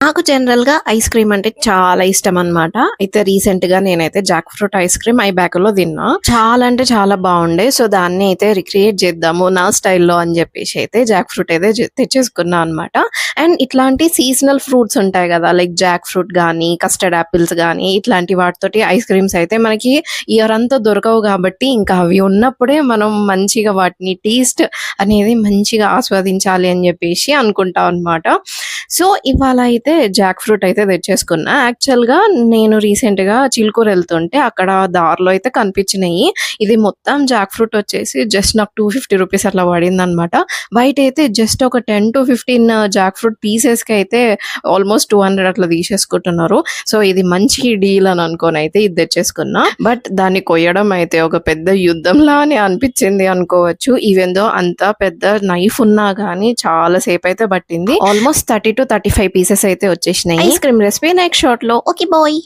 నాకు జనరల్‌గా ice cream అంటే చాలా ఇష్టమనమాట. అయితే రీసెంట్‌గా నేనైతే జాక్ ఫ్రూట్ ఐస్ క్రీమ్ ఐబ్యాక్‌లో తిన్నా. చాలా అంటే చాలా బావుండే. సో, దాన్ని అయితే రిక్రియేట్ చేద్దాము నా స్టైల్‌లో అని జెప్పేసి అయితే జాక్ ఫ్రూట్ అయితే తెచ్చేసుకున్నా అనమాట. అండ్ ఇట్లాంటి సీజనల్ ఫ్రూట్స్ ఉంటాయి గదా! లైక్ జాక్ ఫ్రూట్ గానీ, కస్టర్డ్ యాపిల్స్ గానీ ఇట్లాంటి వాటితోటి ఐస్ క్రీమ్స్ అయితే మనకి ఇయర్ అంతా దొరకవు గాబట్టి, ఇంకా అవి ఉన్నప్పుడే మనం మంచిగా వాటిని టేస్ట్ అనేది మంచిగా ఆస్వాదించాలి అని జెప్పేసి అనుకుంటాం అనమాట. సో, ఇవాళ అయితే జాక్ ఫ్రూట్ అయితే తెచ్చేసుకున్నా. యాక్చువల్‌గా నేను రీసెంట్‌గా చిలుకూరు ఎళ్తుంటే అక్కడ దారిలో అయితే కనిపించినాయి. ఇది మొత్తం జాక్ ఫ్రూట్ వచ్చేసి జస్ట్ నాకు రూ. 250 అట్లా పడిందనమాట. బయటైతే జస్ట్ ఒక 10-15 జాక్ ఫ్రూట్ పీసెస్‌కి అయితే ఆల్మోస్ట్ 200 అట్లా తీసేసుకుంటున్నారు. సో, ఇది మంచి డీల్ అని అనుకోనైతే ఇది తెచ్చేసుకున్నా. బట్ దాన్ని కొయ్యడం అయితే ఒక పెద్ద యుద్ధంలానే అనిపించింది అనుకోవచ్చు. ఈవెన్ దో అంత పెద్ద నైఫ్ ఉన్నా గానీ చాలా సేపయితే పట్టింది. ఆల్మోస్ట్ 30-35 పీసెస్ అయితే వచ్చేసినాయి. ఐస్ క్రీమ్ రెసిపీ నెక్స్ట్ షార్ట్‌లో. Okay bye.